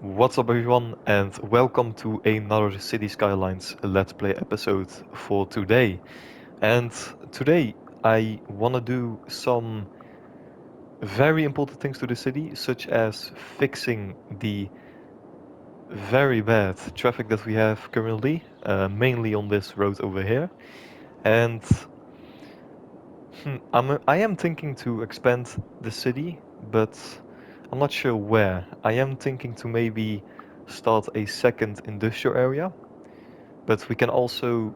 What's up everyone and welcome to another City Skylines Let's Play episode for today. And today I wanna do some very important things to the city, such as fixing the very bad traffic that we have currently, mainly on this road over here. And I am thinking to expand the city, but I'm not sure where. I am thinking to maybe start a second industrial area. But we can also...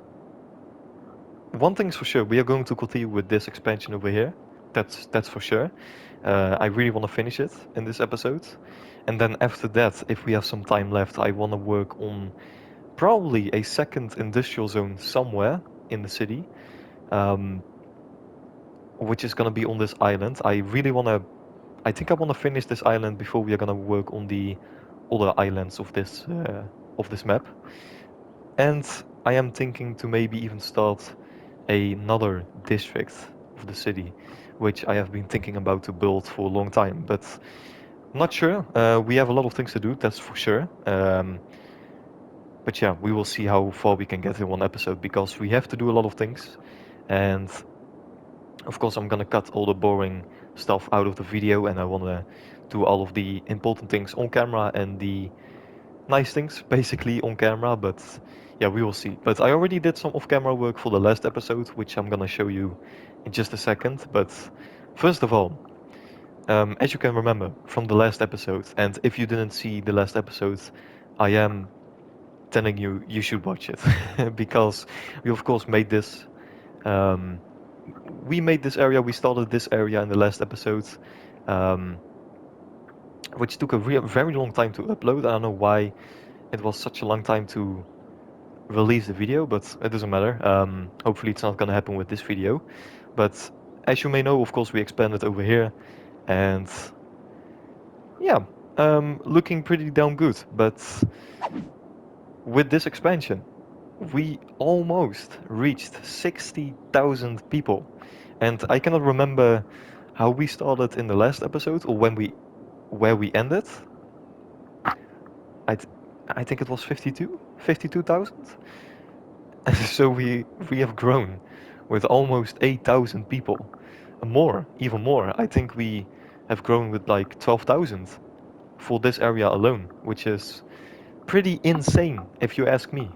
One thing's for sure, we are going to continue with this expansion over here. That's for sure. I really want to finish it in this episode. And then after that, if we have some time left, I want to work on probably a second industrial zone somewhere in the city, um, which is going to be on this island. I really want to... I think I want to finish this island before we are going to work on the other islands of this map. And I am thinking to maybe even start another district of the city, which I have been thinking about to build for a long time, but not sure. We have a lot of things to do, that's for sure. But yeah, we will see how far we can get in one episode, because we have to do a lot of things. And of course, I'm gonna cut all the boring stuff out of the video, and I wanna do all of the important things on camera and the nice things basically on camera, but yeah, we will see. But I already did some off-camera work for the last episode, which I'm gonna show you in just a second. But first of all, as you can remember from the last episode, and if you didn't see the last episode, I am telling you you should watch it because we of course made this. Um, we made this area. We started this area in the last episode. Um, which took a very long time to upload. I don't know why it was such a long time to release the video, but it doesn't matter. Hopefully it's not gonna happen with this video. But as you may know, of course, we expanded over here, and yeah, looking pretty damn good. But with this expansion, we almost reached 60,000 people, and I cannot remember how we started in the last episode or where we ended. I th I think it was 52,000. So we have grown with almost 8,000 people, more, even more. I think we have grown with like 12,000 for this area alone, which is pretty insane if you ask me.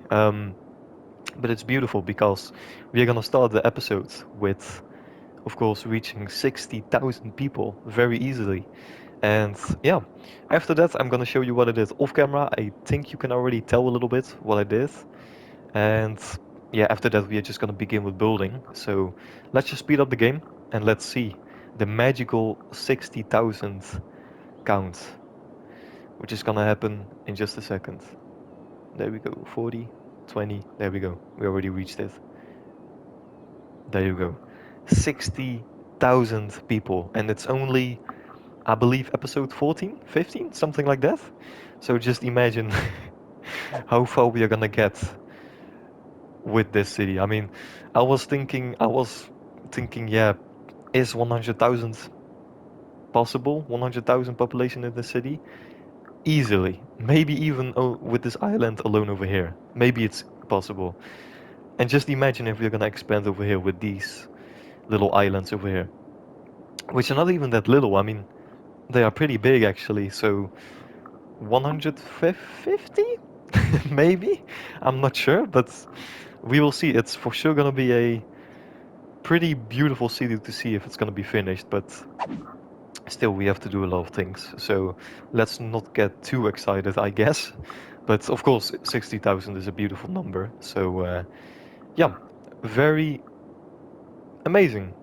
But it's beautiful because we are gonna start the episode with, of course, reaching 60,000 people very easily. And yeah, after that I'm gonna show you what I did off camera. I think you can already tell a little bit what I did. And yeah, after that we are just gonna begin with building. So let's just speed up the game and let's see the magical 60,000 count, which is gonna happen in just a second. There we go, 40, 20, there we go. We already reached it. There you go. 60,000 people, and it's only, I believe, episode 14, 15, something like that. So just imagine how far we are gonna get with this city. I mean, I was thinking, yeah, is 100,000 possible? 100,000 population in the city? Easily. Maybe even with this island alone over here. Maybe it's possible. And just imagine if we're gonna expand over here with these little islands over here. Which are not even that little, I mean, they are pretty big actually, so 150? Maybe? I'm not sure, but we will see. It's for sure gonna be a pretty beautiful city to see if it's gonna be finished, but still we have to do a lot of things. So let's not get too excited, I guess. But of course, 60,000 is a beautiful number. So yeah, very amazing,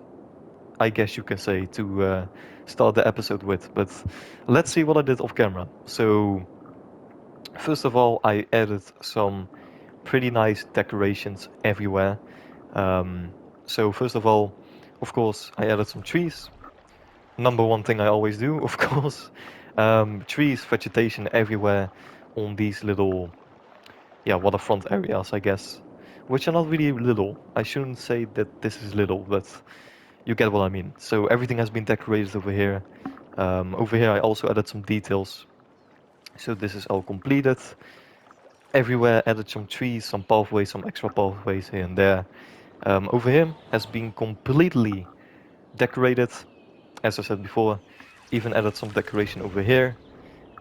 I guess you can say, to start the episode with. But let's see what I did off camera. So first of all, I added some pretty nice decorations everywhere. So first of all, of course, I added some trees. Number one thing I always do, of course. Trees, vegetation everywhere on these little, yeah, waterfront areas, I guess. Which are not really little. I shouldn't say that this is little, but you get what I mean. So everything has been decorated over here. Over here I also added some details. So this is all completed. Everywhere added some trees, some pathways, some extra pathways here and there. Over here has been completely decorated, as I said before. Even added some decoration over here.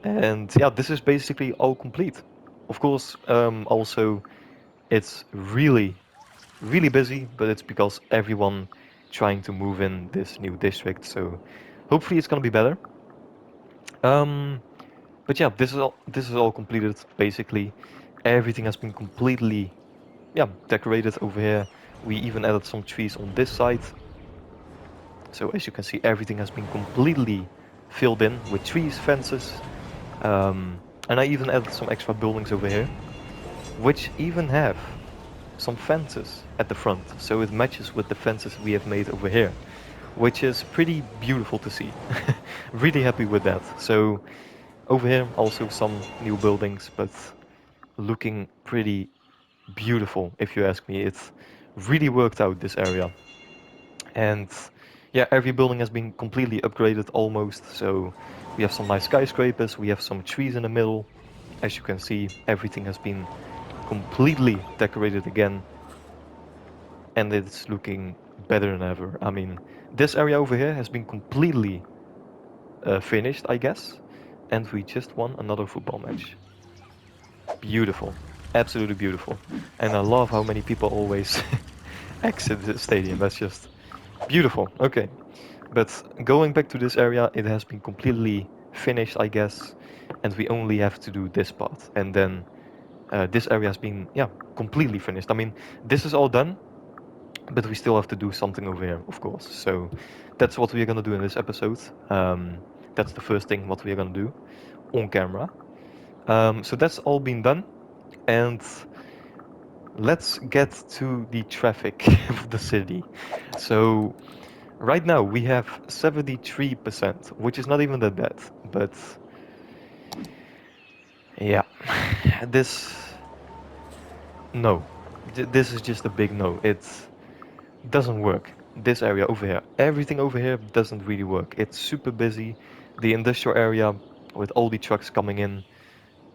And yeah, this is basically all complete. Of course, also it's really busy, but it's because everyone trying to move in this new district. So hopefully it's gonna be better. Um, but yeah, this is all completed basically. Everything has been completely decorated over here. We even added some trees on this side. So as you can see, everything has been completely filled in with trees, fences, and I even added some extra buildings over here, which even have some fences at the front. So it matches with the fences we have made over here, which is pretty beautiful to see. Really happy with that. So over here also some new buildings, but looking pretty beautiful if you ask me. It's really worked out, this area. And yeah, every building has been completely upgraded almost. So we have some nice skyscrapers, we have some trees in the middle. As you can see, everything has been completely decorated again, and it's looking better than ever. I mean, this area over here has been completely finished, I guess, and we just won another football match. Beautiful, absolutely beautiful. And I love how many people always exit the stadium. That's just beautiful. Okay, but going back to this area, it has been completely finished, I guess, and we only have to do this part, and then this area has been, yeah, completely finished. I mean, this is all done, but we still have to do something over here, of course. So that's what we're gonna do in this episode. That's the first thing what we're gonna do on camera. So that's all been done, and let's get to the traffic of the city. So right now we have 73%, which is not even that bad, but yeah, this no, this is just a big no. It doesn't work. This area over here, everything over here doesn't really work. It's super busy. The industrial area with all the trucks coming in,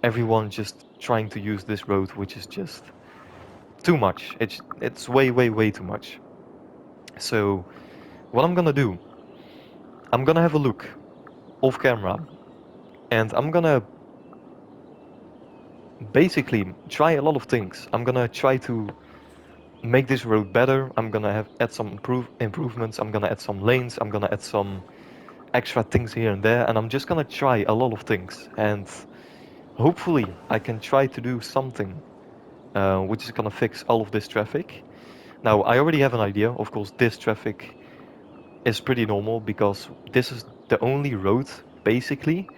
everyone just trying to use this road, which is just too much. It's way too much. So what I'm gonna do, I'm gonna have a look off camera, and I'm gonna basically try a lot of things. I'm gonna try to make this road better. I'm gonna add some improvements. I'm gonna add some lanes. I'm gonna add some extra things here and there, and I'm just gonna try a lot of things, and hopefully I can try to do something which is gonna fix all of this traffic. Now I already have an idea. Of course, this traffic is pretty normal because this is the only road basically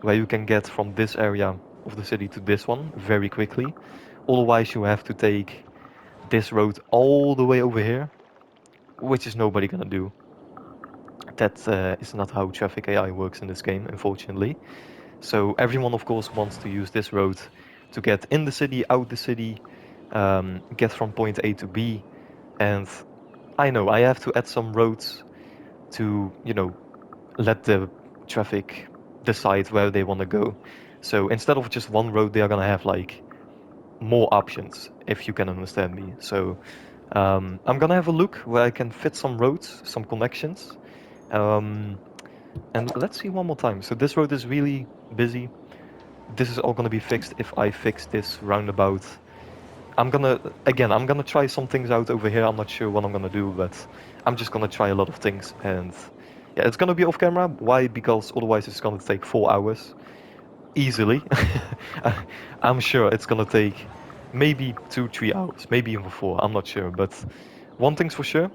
where you can get from this area of the city to this one very quickly. Otherwise you have to take this road all the way over here, which is nobody gonna do. That is not how traffic AI works in this game, unfortunately. So everyone, of course, wants to use this road to get in the city, out the city, get from point A to B. And I know I have to add some roads to, let the traffic decide where they want to go. So instead of just one road, they are gonna have like more options, if you can understand me. So I'm gonna have a look where I can fit some roads, some connections. Um, and let's see one more time. So this road is really busy. This is all gonna be fixed if I fix this roundabout. I'm gonna try some things out over here. I'm not sure what I'm gonna do, but I'm just gonna try a lot of things. And yeah, it's gonna be off camera. Why? Because otherwise it's gonna take 4 hours easily. I'm sure it's gonna take maybe 2, 3 hours, maybe even 4. I'm not sure, but one thing's for sure,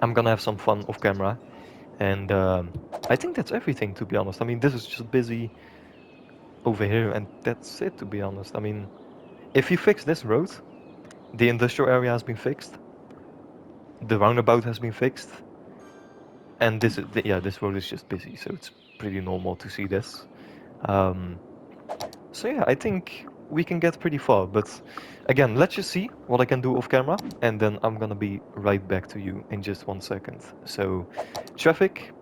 I'm gonna have some fun off camera. And I think that's everything, to be honest. I mean, this is just busy over here, and that's it, to be honest. I mean, if you fix this road, the industrial area has been fixed, the roundabout has been fixed, and this road is just busy, so it's pretty normal to see this. Um, so yeah, I think we can get pretty far, but again, let's just see what I can do off camera, and then I'm gonna be right back to you in just 1 second. So traffic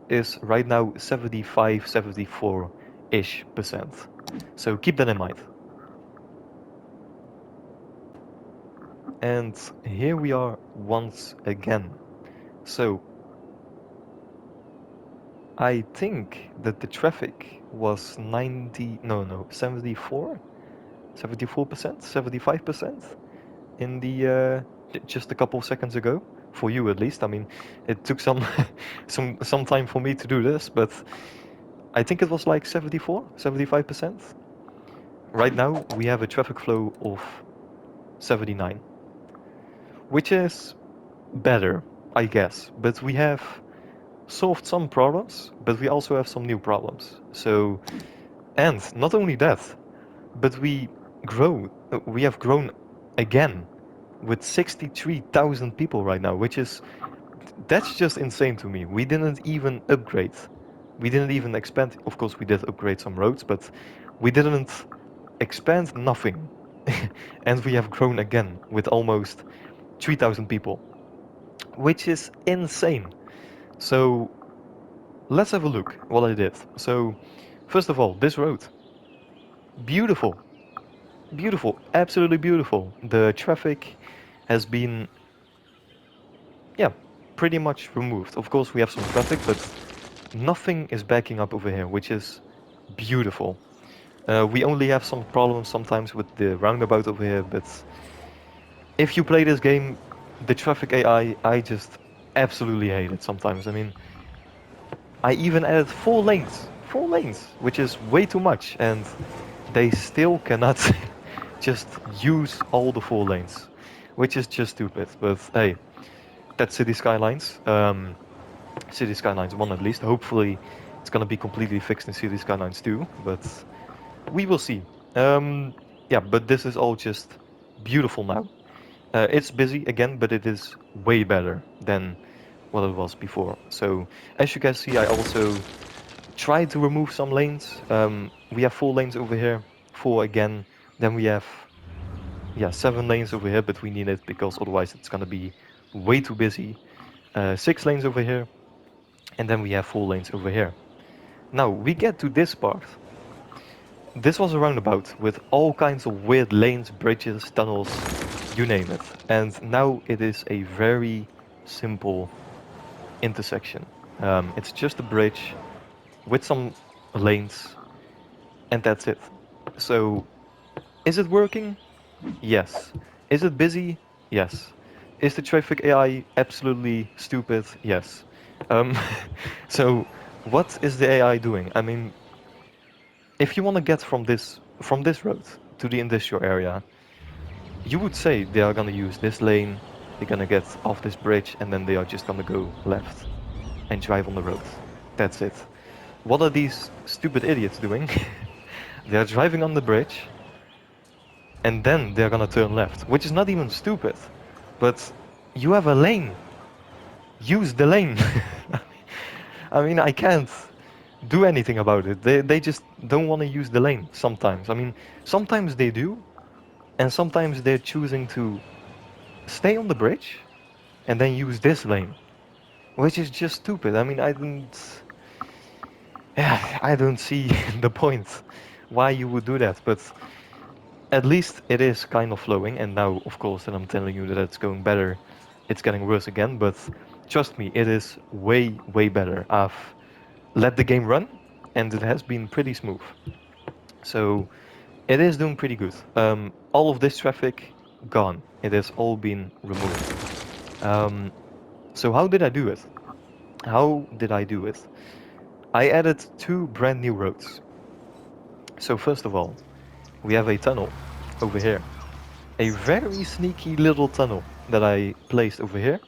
is right now 75, 74 ish percent. So keep that in mind. And here we are once again. So I think that the traffic was 74%, 75% in the just a couple of seconds ago. For you at least. I mean, it took some some time for me to do this, but I think it was like 74, 75%. Right now we have a traffic flow of 79, which is better, I guess. But we have solved some problems, but we also have some new problems. So, and not only that, but we have grown again with 63,000 people right now, which is, that's just insane to me. We didn't even upgrade. We didn't even expand. Of course, we did upgrade some roads, but we didn't expand nothing. And we have grown again with almost 3,000 people, which is insane. So let's have a look what I did. So first of all, this road, beautiful, beautiful, absolutely beautiful. The traffic has been, yeah, pretty much removed. Of course, we have some traffic, but nothing is backing up over here, which is beautiful. We only have some problems sometimes with the roundabout over here, but if you play this game, the traffic I just absolutely hate it sometimes. I mean, I even added 4 lanes, which is way too much, and they still cannot just use all the 4 lanes, which is just stupid. But hey, that's City Skylines. City Skylines 1 at least. Hopefully, it's gonna be completely fixed in City Skylines 2, but we will see. Yeah, but this is all just beautiful now. It's busy again, but it is way better than what it was before. So as you can see, I also tried to remove some lanes. We have 4 lanes over here, 4 again. Then we have, yeah, 7 lanes over here, but we need it because otherwise it's gonna be way too busy. 6 lanes over here, and then we have 4 lanes over here. Now we get to this part. This was a roundabout with all kinds of weird lanes, bridges, tunnels, you name it. And now it is a very simple intersection. It's just a bridge with some lanes, and that's it. So, is it working? Yes. Is it busy? Yes. Is the traffic AI absolutely stupid? Yes. Um, so, what is the AI doing? I mean, if you want to get from this road to the industrial area, you would say they are gonna use this lane, they're gonna get off this bridge, and then they are just gonna go left and drive on the road. That's it. What are these stupid idiots doing? They're driving on the bridge, and then they're gonna turn left, which is not even stupid. But you have a lane. Use the lane. I mean, I can't do anything about it. They just don't want to use the lane sometimes. I mean, sometimes they do, and sometimes they're choosing to stay on the bridge and then use this lane, which is just stupid. I mean, yeah, I don't see the point why you would do that, but at least it is kind of flowing, and now, of course, that I'm telling you that it's going better, it's getting worse again, but trust me, it is way, way better. I've let the game run, and it has been pretty smooth. So it is doing pretty good. All of this traffic, gone. It has all been removed. So how did I do it? How did I do it? I added 2 brand new roads. So first of all, we have a tunnel over here. A very sneaky little tunnel that I placed over here.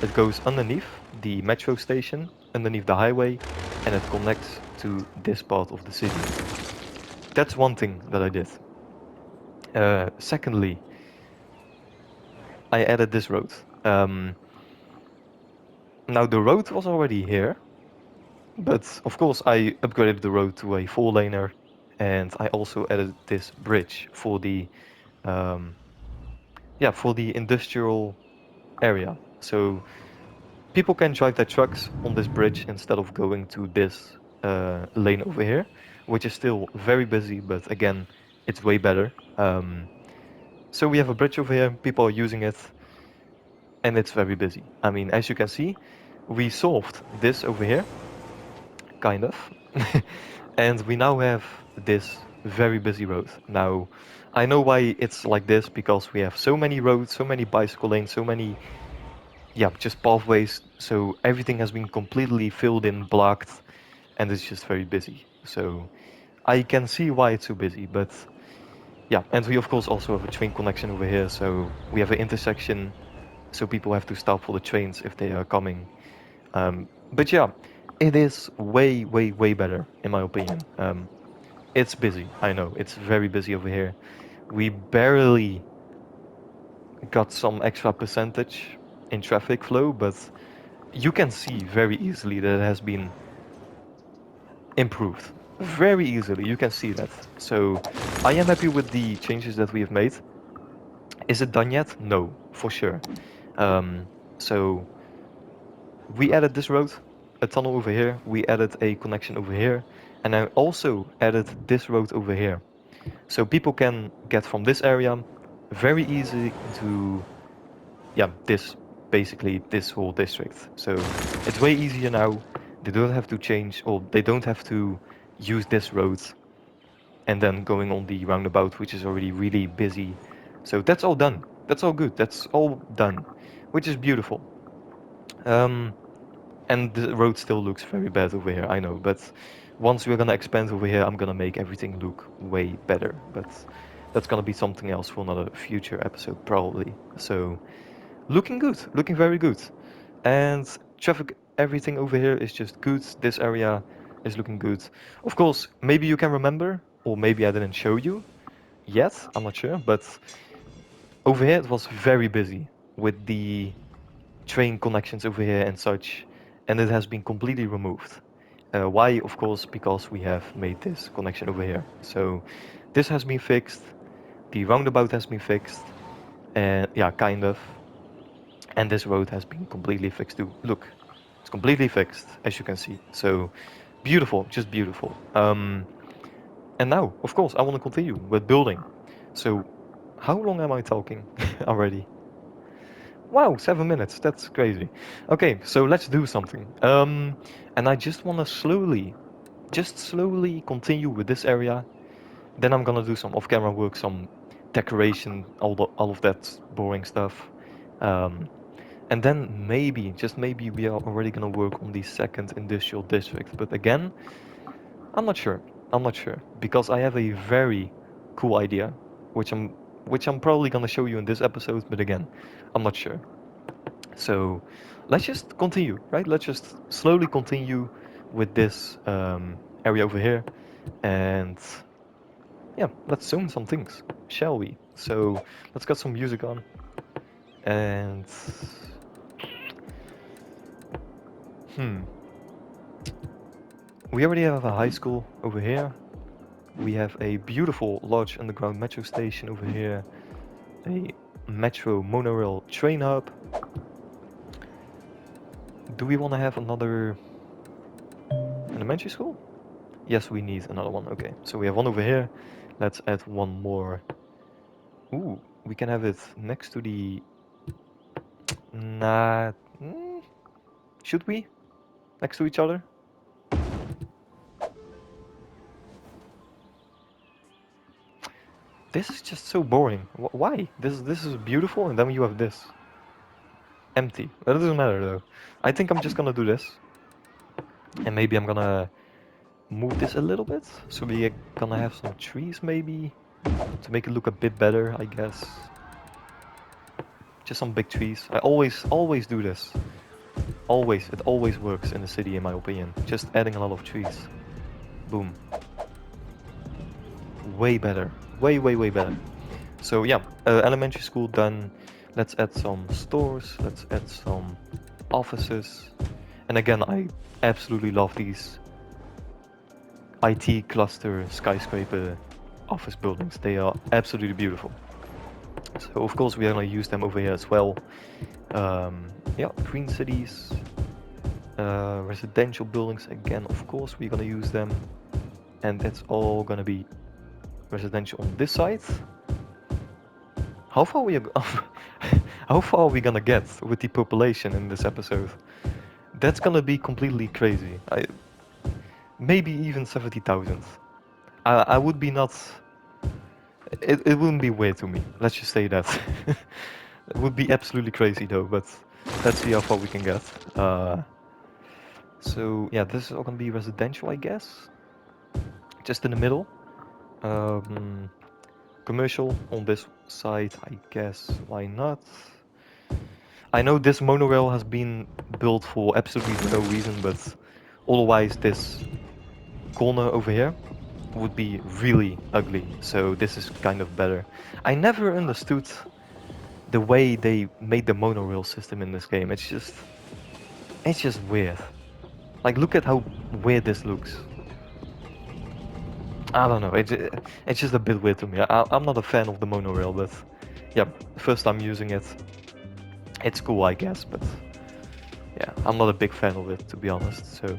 It goes underneath the metro station, underneath the highway, and it connects to this part of the city. That's one thing that I did. Secondly, I added this road. Now the road was already here, but of course I upgraded the road to a 4-laner, and I also added this bridge for the for the industrial area. So people can drive their trucks on this bridge instead of going to this lane over here. which is still very busy, but again, it's way better. So we have a bridge over here, people are using it, and it's very busy. I mean, as you can see, we solved this over here, kind of, and we now have this very busy road. Now, I know why it's like this, because we have so many roads, so many bicycle lanes, so many, yeah, just pathways, so everything has been completely filled in, blocked, and it's just very busy. So I can see why it's so busy, but yeah, and we of course also have a train connection over here, so we have an intersection, so people have to stop for the trains if they are coming. But yeah, it is way, way, way better in my opinion. It's busy, I know, it's very busy over here. We barely got some extra percentage in traffic flow, but you can see very easily that it has been improved. Very easily, you can see that. So I am happy with the changes that we have made. Is it done yet? No, for sure. Um, so we added this road, a tunnel over here, we added a connection over here, and I also added this road over here. So people can get from this area very easy to, yeah, this, basically this whole district. So it's way easier now. They don't have to change, or they don't have to use this road and then going on the roundabout, which is already really busy. So that's all done. That's all good. That's all done, which is beautiful. And the road still looks very bad over here, I know, but once we're gonna expand over here, I'm gonna make everything look way better. But that's gonna be something else for another future episode, probably. So, looking good, looking very good. And traffic, everything over here is just good. This area is looking good. Of course, maybe you can remember, or maybe I didn't show you yet, I'm not sure, but over here it was very busy with the train connections over here and such, and it has been completely removed. Why? Of course, because we have made this connection over here. So this has been fixed, the roundabout has been fixed, and yeah, kind of. And this road has been completely fixed too. Look, it's completely fixed, as you can see. So beautiful, just beautiful. And now, of course, I want to continue with building. So how long am I talking already? Wow, 7 minutes. That's crazy. Okay, so let's do something. And I just want to just slowly continue with this area. Then I'm gonna do some off-camera work, some decoration, all of that boring stuff. Um, and then maybe, just maybe, we are already gonna work on the second industrial district. But again, I'm not sure. I'm not sure because I have a very cool idea, which I'm probably gonna show you in this episode. But again, I'm not sure. So let's just continue, right? Let's just slowly continue with this area over here, and yeah, let's zone some things, shall we? So let's get some music on, and hmm, we already have a high school over here. We have a beautiful large underground metro station over here, a metro monorail train hub. Do we want to have another elementary school? Yes, we need another one. Okay, so we have one over here. Let's add one more. Ooh, we can have it next to the... Nah... should we? Next to each other? This is just so boring. Why? This is beautiful, and then you have this. Empty. That doesn't matter, though. I think I'm just gonna do this. And maybe I'm gonna move this a little bit. So we're gonna have some trees, maybe? To make it look a bit better, I guess. Just some big trees. I always do this. Always. It always works in the city, in my opinion. Just adding a lot of trees. Boom. Way better. Way, way, way better. So yeah, elementary school done. Let's add some stores. Let's add some offices. And again, I absolutely love these IT cluster skyscraper office buildings. They are absolutely beautiful. So of course we are gonna use them over here as well. Yeah, green cities, residential buildings again. Of course we're gonna use them. and it's all gonna be residential on this side. How far how far are we gonna get with the population in this episode? That's gonna be completely crazy. Maybe even 70,000. I would be not. It wouldn't be weird to me. Let's just say that. It would be absolutely crazy though, but let's see how far we can get. So yeah, this is all gonna be residential, I guess. Just in the middle. Commercial on this side, I guess. Why not? I know this monorail has been built for absolutely no reason, but otherwise this corner over here would be really ugly. So this is kind of better. I never understood the way they made the monorail system in this game. It's just weird. Like, look at how weird this looks. I don't know, it's just a bit weird to me. I'm not a fan of the monorail, but yeah, first time using it. It's cool, I guess, but yeah, I'm not a big fan of it, to be honest, so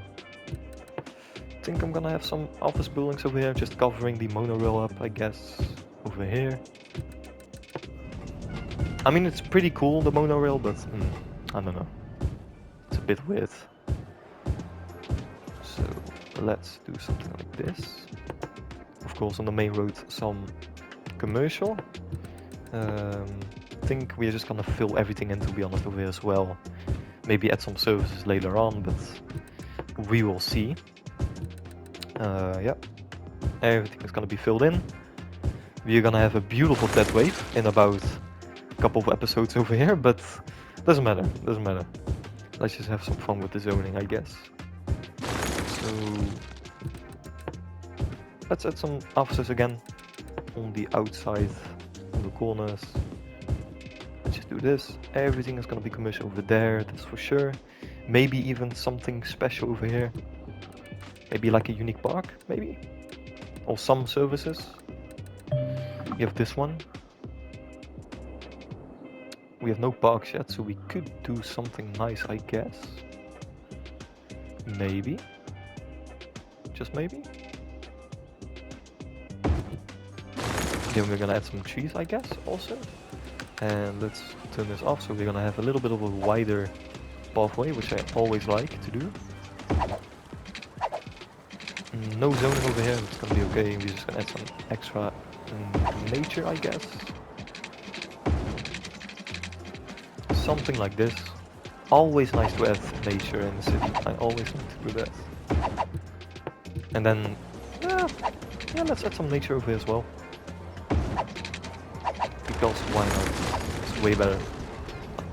I think I'm gonna have some office buildings over here, just covering the monorail up, I guess, over here. I mean, it's pretty cool, the monorail, but I don't know. It's a bit weird. So let's do something like this. Of course, on the main road, some commercial. I think we're just gonna fill everything in, to be honest, over here as well. Maybe add some services later on, but we will see. Yeah, everything is gonna be filled in. We're gonna have a beautiful dead wave in about a couple of episodes over here, but doesn't matter, doesn't matter. Let's just have some fun with the zoning, I guess. So let's add some offices again on the outside, on the corners. Let's just do this. Everything is gonna be commercial over there, that's for sure. Maybe even something special over here. Maybe like a unique park, maybe? Or some services. We have this one. We have no parks yet, so we could do something nice, I guess. Maybe. Just maybe. Then we're gonna add some trees, I guess, also. And let's turn this off, so we're gonna have a little bit of a wider pathway, which I always like to do. No zoning over here, it's gonna be okay. We're just gonna add some extra nature, I guess. Something like this. Always nice to add nature in the city. I always like to do that. And then, yeah, let's add some nature over here as well. Because why not? It's way better like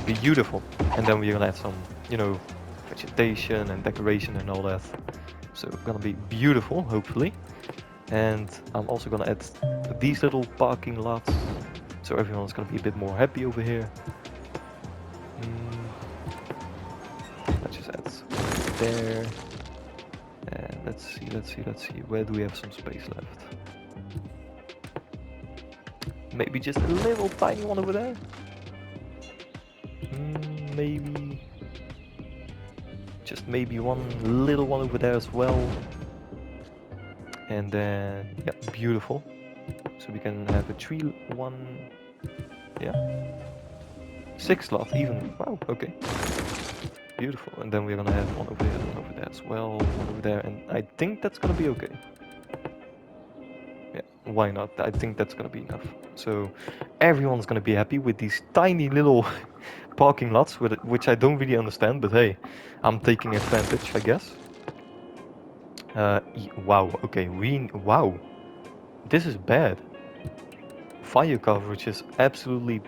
this. Beautiful. And then we're gonna add some, you know, vegetation and decoration and all that. So gonna be beautiful, hopefully. And I'm also gonna add these little parking lots, so everyone's gonna be a bit more happy over here. Let's just add there. And let's see. Where do we have some space left? Maybe just a little tiny one over there. Maybe. Just maybe one little one over there as well. And then, yeah, beautiful. So we can have a tree one. Yeah. 6 slots even. Wow, okay. Beautiful. And then we're gonna have one over here, one over there as well, one over there. And I think that's gonna be okay. Yeah, why not? I think that's gonna be enough. So everyone's gonna be happy with these tiny little parking lots, which I don't really understand, but hey, I'm taking advantage, I guess. Wow, okay, wow. This is bad. Fire coverage is absolutely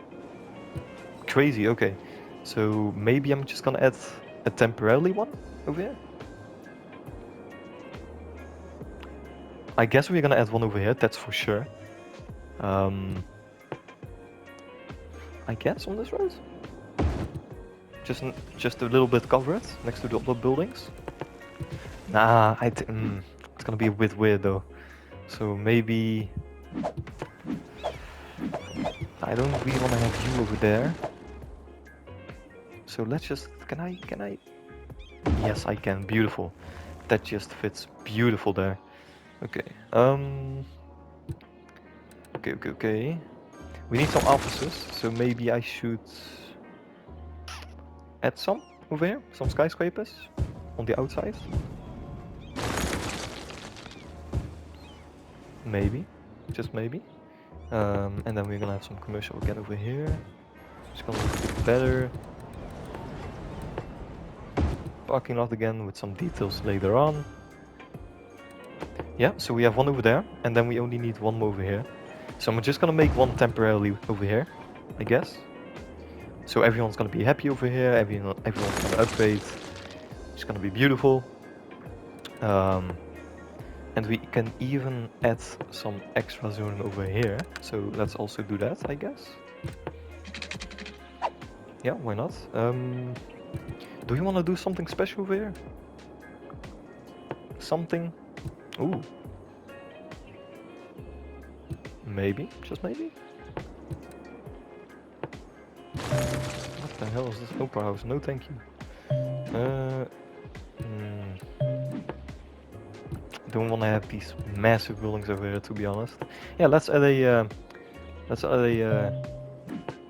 crazy, okay. So maybe I'm just gonna add a temporarily one over here. I guess we're gonna add one over here, that's for sure. I guess on this road? Just a little bit cover it, next to the other buildings. Nah, it's gonna be a bit weird though. So maybe... I don't really wanna have you over there. So let's just... Can I? Yes, I can. Beautiful. That just fits beautiful there. Okay. Okay. We need some offices, so maybe I should add some over here, some skyscrapers on the outside. Maybe, just maybe. And then we're gonna have some commercial again over here. It's gonna look a bit better. Parking lot again with some details later on. Yeah, so we have one over there, and then we only need one more over here. So I'm just gonna make one temporarily over here, I guess. So everyone's gonna be happy over here, everyone's gonna upgrade. It's gonna be beautiful. And we can even add some extra zoning over here. So let's also do that, I guess. Yeah, why not? Do you want to do something special over here? Something? Ooh. Maybe, just maybe? What the hell is this opera house? No thank you. Don't want to have these massive buildings over here, to be honest. Yeah, let's add a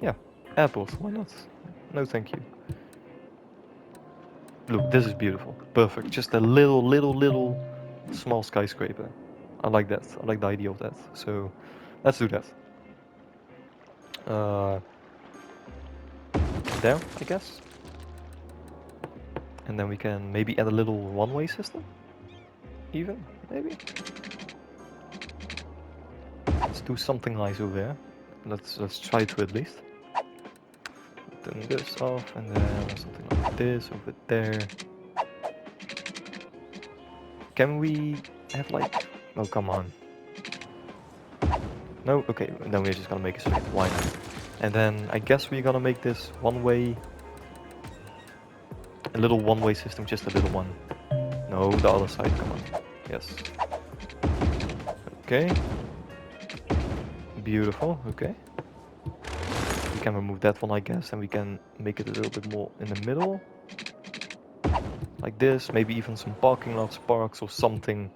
yeah, airport. Why not? No thank you. Look, this is beautiful. Perfect. Just a little small skyscraper. I like that. I like the idea of that. So let's do that. There, I guess. And then we can maybe add a little one-way system. Even, maybe. Let's do something nice over there. Let's try to at least. Turn this off, and then something like this over there. Can we have like... Oh, come on. No? Okay, then we're just gonna make a straight. Why not? And then I guess we're gonna make this one-way... A little one-way system, just a little one. No, the other side, come on. Yes. Okay. Beautiful, okay. We can remove that one, I guess, and we can make it a little bit more in the middle. Like this, maybe even some parking lots, parks or something.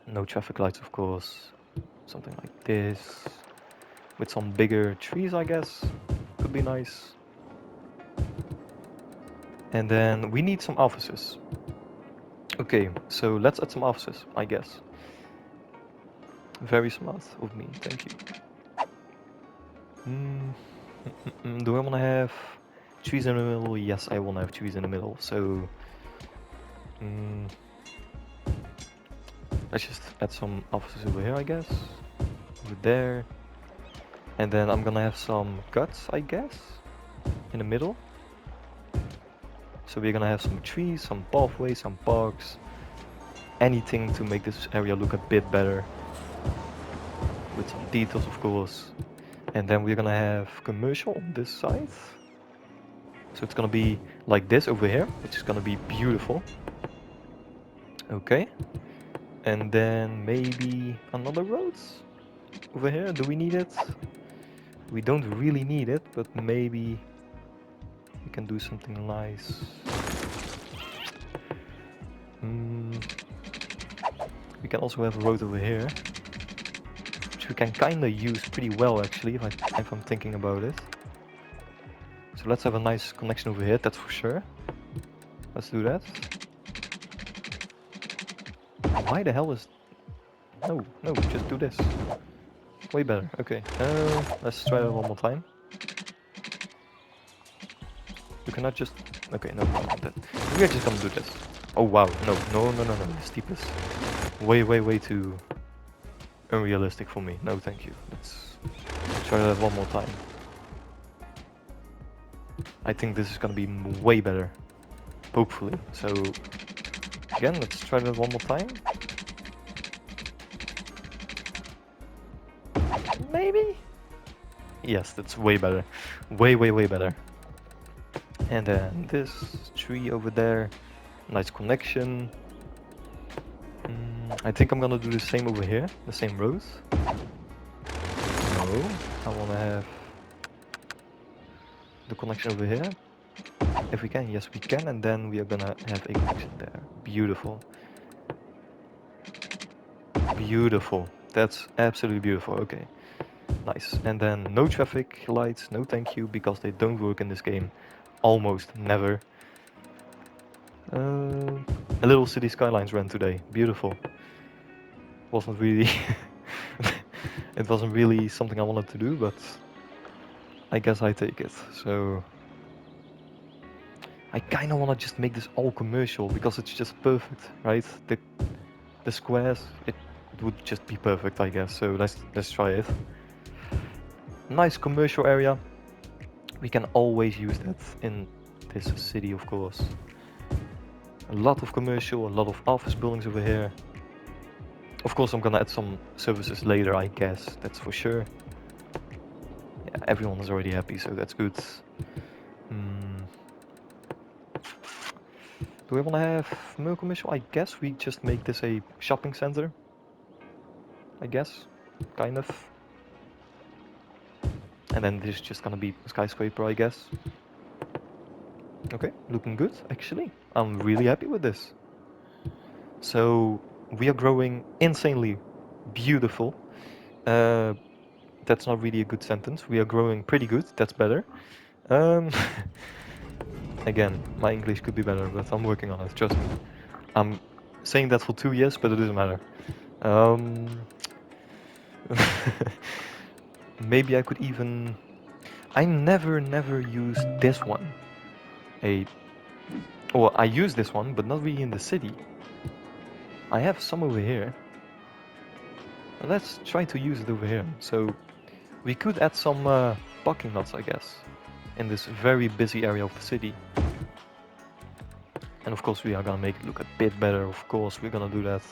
No traffic lights, of course. Something like this. With some bigger trees, I guess. Could be nice. And then we need some offices. Okay, so let's add some offices, I guess. Very smart of me, thank you. Do I want to have trees in the middle? Yes, I want to have trees in the middle. So let's just add some offices over here, I guess. Over there. And then I'm gonna have some guts, I guess, in the middle. So we're gonna have some trees, some pathways, some parks. Anything to make this area look a bit better. With some details, of course. And then we're gonna have commercial on this side. So it's gonna be like this over here, which is gonna be beautiful. Okay. And then maybe another road over here. Do we need it? We don't really need it, but maybe we can do something nice. We can also have a road over here, which we can kinda use pretty well actually, if I'm thinking about it. So let's have a nice connection over here, that's for sure. Let's do that. Why the hell is... No, just do this. Way better, okay. Let's try it one more time. You cannot just... Okay, no, we're just gonna do this. Oh wow, no, the steepest. Way too unrealistic for me. No, thank you. Let's try that one more time. I think this is gonna be way better. Hopefully. So, again, let's try that one more time. Maybe? Yes, that's way better. Way better. And then this tree over there. Nice connection. I think I'm gonna do the same over here. The same road. No, I wanna have the connection over here. If we can, yes we can, and then we are gonna have a connection there. Beautiful. Beautiful. That's absolutely beautiful. Okay. Nice. And then no traffic lights, no thank you, because they don't work in this game. Almost never. A little City Skylines ran today. Beautiful. Wasn't really... it wasn't really something I wanted to do, but I guess I take it. So I kind of want to just make this all commercial because it's just perfect, right? The squares, it would just be perfect, I guess. So let's try it. Nice commercial area. We can always use that in this city, of course. A lot of commercial, a lot of office buildings over here. Of course, I'm gonna add some services later, I guess. That's for sure. Yeah, everyone is already happy, so that's good. Do we want to have more commercial? I guess we just make this a shopping center. I guess, kind of. And then this is just gonna be skyscraper, I guess. Okay, looking good, actually. I'm really happy with this. So we are growing insanely beautiful. That's not really a good sentence. We are growing pretty good. That's better. Again, my English could be better, but I'm working on it. Trust me. I'm saying that for 2 years, but it doesn't matter. Maybe I could even... I never used this one. Well, I use this one, but not really in the city. I have some over here. Let's try to use it over here. So we could add some parking lots, I guess, in this very busy area of the city. And of course we are gonna make it look a bit better. Of course we're gonna do that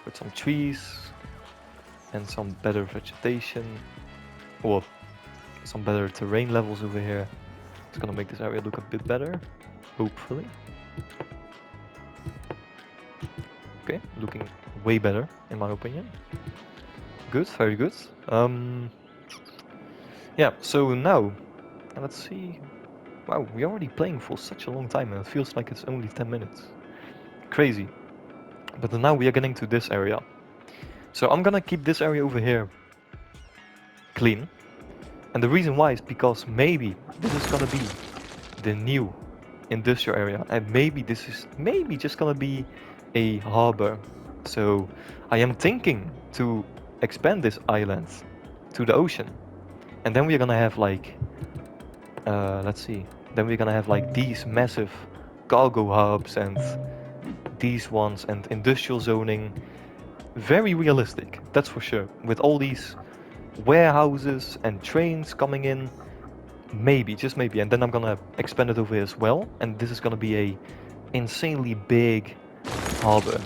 with some trees and some better vegetation, or some better terrain levels over here. It's gonna make this area look a bit better, hopefully. Okay, looking way better in my opinion. Good, very good. Yeah, so now, let's see. Wow, we're already playing for such a long time and it feels like it's only 10 minutes. Crazy. But now we are getting to this area. So I'm gonna keep this area over here clean. And the reason why is because maybe this is gonna be the new industrial area. And maybe this is just gonna be a harbor. So I am thinking to expand this island to the ocean. And then we're gonna have like, let's see. Then we're gonna have like these massive cargo hubs and these ones and industrial zoning. Very realistic, that's for sure. With all these warehouses and trains coming in, maybe, just maybe. And then I'm gonna expand it over here as well. And this is gonna be a insanely big harbor,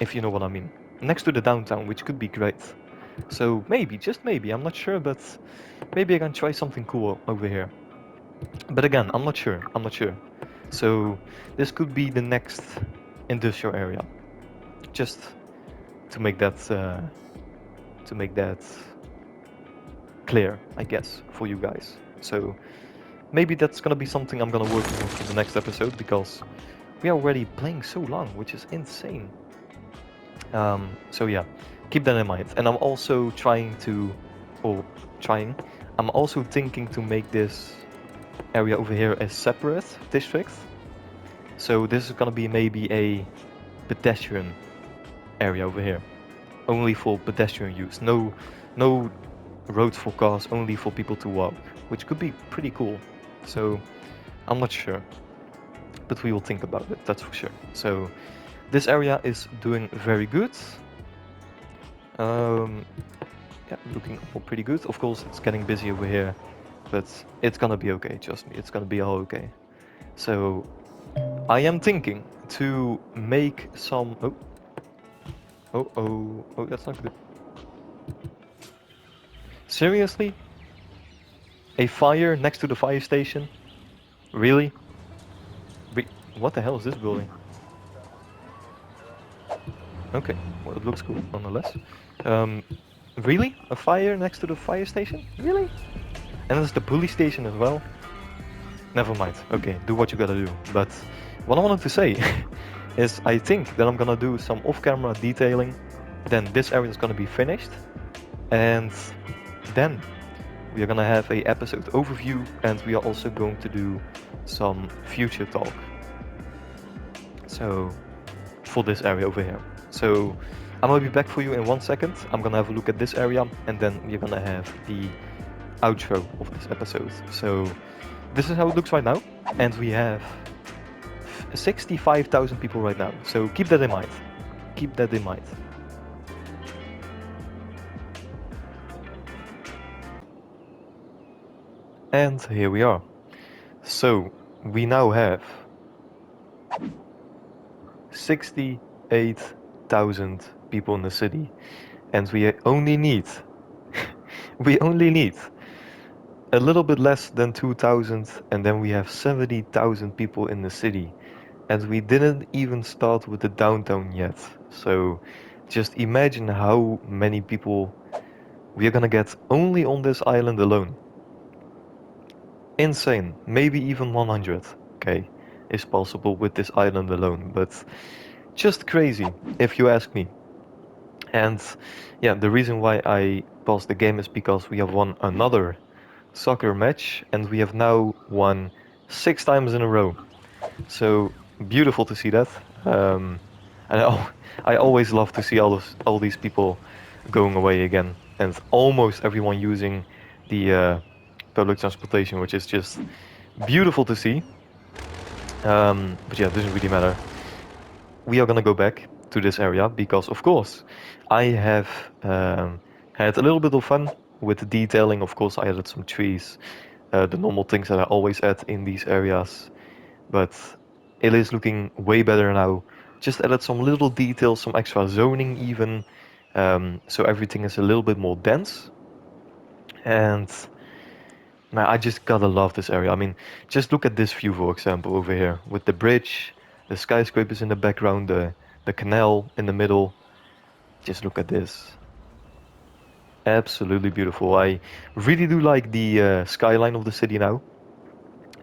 if you know what I mean. Next to the downtown, which could be great. So maybe, just maybe, I'm not sure, but maybe I can try something cool over here. But again, I'm not sure. So this could be the next industrial area. Just to make that clear, I guess, for you guys. So maybe that's gonna be something I'm gonna work on for the next episode, because we are already playing so long, which is insane. So yeah, keep that in mind. And I'm also I'm also thinking to make this area over here a separate district. So this is gonna be maybe a pedestrian area over here, only for pedestrian use. No roads for cars, only for people to walk, which could be pretty cool. So I'm not sure, but we will think about it, that's for sure. So this area is doing very good. Yeah, looking all pretty good. Of course it's getting busy over here, but it's gonna be okay, trust me, it's gonna be all okay. So I am thinking to make some... Oh, that's not good. Seriously? A fire next to the fire station? Really? What the hell is this building? Okay, well it looks cool nonetheless. Really? A fire next to the fire station? Really? And there's the police station as well? Never mind. Okay, do what you gotta do. But what I wanted to say is I think that I'm gonna do some off-camera detailing. Then this area is gonna be finished, and then we are gonna have a episode overview, and we are also going to do some future talk. So for this area over here. So I'm gonna be back for you in 1 second. I'm gonna have a look at this area, and then we're gonna have the outro of this episode. So this is how it looks right now, and we have 65,000 people right now. So keep that in mind. Keep that in mind. And here we are. So we now have 68,000 people in the city, and we only need a little bit less than 2,000, and then we have 70,000 people in the city, and we didn't even start with the downtown yet. So just imagine how many people we are gonna get only on this island alone. Insane. Maybe even 100, okay, is possible with this island alone, but just crazy if you ask me. And yeah, the reason why I paused the game is because we have won another soccer match, and we have now won 6 times in a row. So beautiful to see that. And I always love to see all these people going away again, and almost everyone using the public transportation, which is just beautiful to see. But yeah, it doesn't really matter. We are gonna go back to this area because, of course, I have had a little bit of fun with the detailing. Of course, I added some trees, the normal things that I always add in these areas, but it is looking way better now. Just added some little details, some extra zoning even, so everything is a little bit more dense. And man, I just gotta love this area. I mean, just look at this view, for example, over here with the bridge, the skyscrapers in the background, the canal in the middle. Just look at this. Absolutely beautiful. I really do like the skyline of the city now.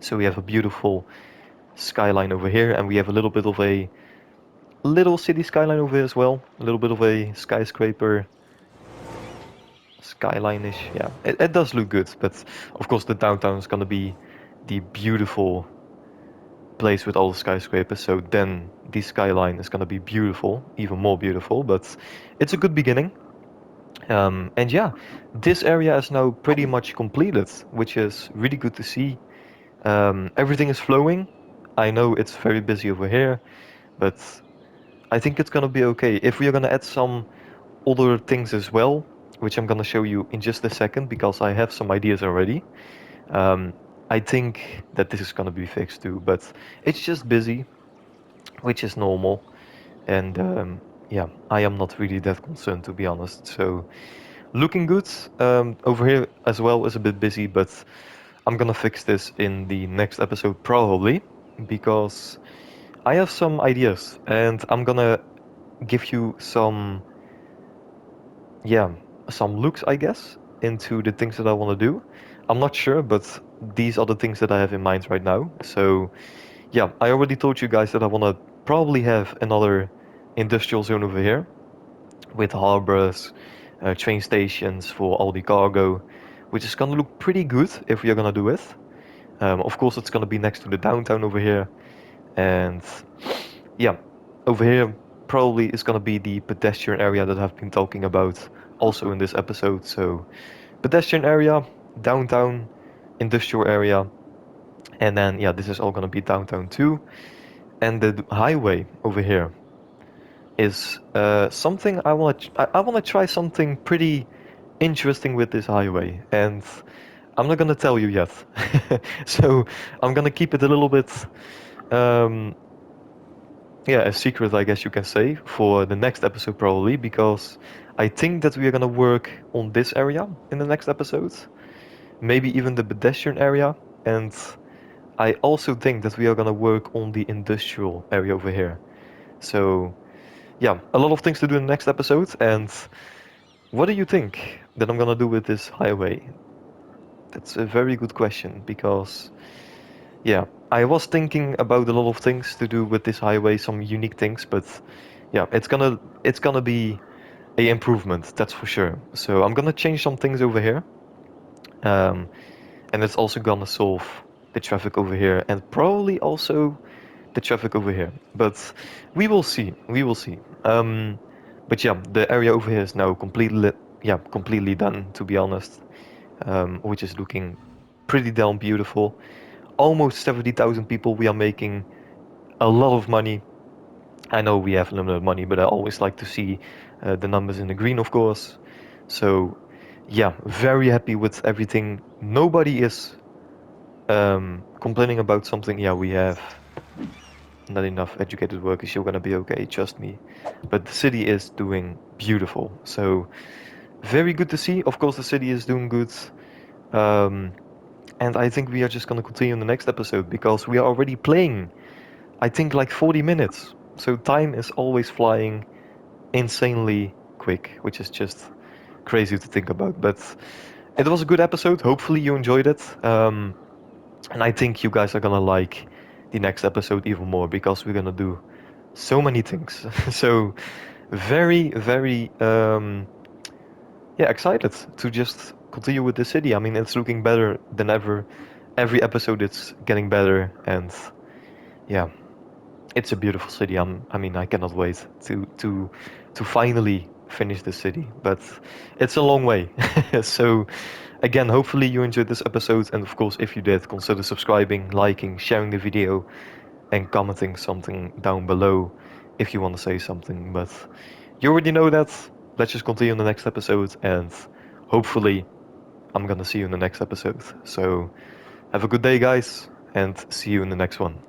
So we have a beautiful skyline over here, and we have a little bit of a little city skyline over here as well. A little bit of a skyscraper skyline-ish. Yeah, it does look good, but of course the downtown is gonna be the beautiful place with all the skyscrapers. So then the skyline is gonna be beautiful, even more beautiful. But it's a good beginning. And yeah, this area is now pretty much completed, which is really good to see. Everything is flowing. I know it's very busy over here, but I think it's gonna be okay. If we are gonna add some other things as well, which I'm gonna show you in just a second because I have some ideas already. Um, I think that this is gonna be fixed too, but it's just busy, which is normal. And yeah, I am not really that concerned to be honest. So looking good. Over here as well is a bit busy, but I'm gonna fix this in the next episode probably because I have some ideas and I'm gonna give you some, yeah, some looks, I guess, into the things that I want to do. I'm not sure, but these are the things that I have in mind right now. So yeah, I already told you guys that I want to probably have another industrial zone over here with harbors, train stations for all the cargo, which is gonna look pretty good if we are gonna do it. Of course, it's gonna be next to the downtown over here, and yeah, over here probably is gonna be the pedestrian area that I've been talking about also in this episode. So pedestrian area, downtown, industrial area, and then yeah, this is all gonna be downtown too. And the highway over here is something I want to try something pretty interesting with this highway, and I'm not gonna tell you yet. So I'm gonna keep it a little bit, um, yeah, a secret, I guess you can say, for the next episode probably, because I think that we are gonna work on this area in the next episode, maybe even the pedestrian area, and I also think that we are gonna work on the industrial area over here. So yeah, a lot of things to do in the next episode. And what do you think that I'm gonna do with this highway? That's a very good question because Yeah, I was thinking about a lot of things to do with this highway, some unique things, but yeah, it's gonna be a improvement, that's for sure. So I'm gonna change some things over here, um, and it's also gonna solve the traffic over here, and probably also the traffic over here. But we will see. We will see. But yeah, the area over here is now completely done. To be honest, which is looking pretty damn beautiful. Almost 70,000 people. We are making a lot of money. I know we have limited money, but I always like to see the numbers in the green, of course. So yeah, very happy with everything. Nobody is complaining about something. Yeah, we have not enough educated workers. You're gonna be okay, trust me. But the city is doing beautiful. So very good to see. Of course, the city is doing good. Um, and I think we are just gonna continue in the next episode because we are already playing, I think, like 40 minutes. So time is always flying insanely quick, which is just crazy to think about. But it was a good episode. Hopefully you enjoyed it. And I think you guys are gonna like the next episode even more because we're gonna do so many things. So very, very yeah, excited to just continue with the city. I mean, it's looking better than ever. Every episode it's getting better, and yeah, it's a beautiful city. I mean, I cannot wait to finally finish the city, but it's a long way. So again, hopefully you enjoyed this episode, and of course, if you did, consider subscribing, liking, sharing the video, and commenting something down below if you want to say something. But you already know that. Let's just continue in the next episode, and hopefully I'm gonna see you in the next episode. So have a good day, guys, and see you in the next one.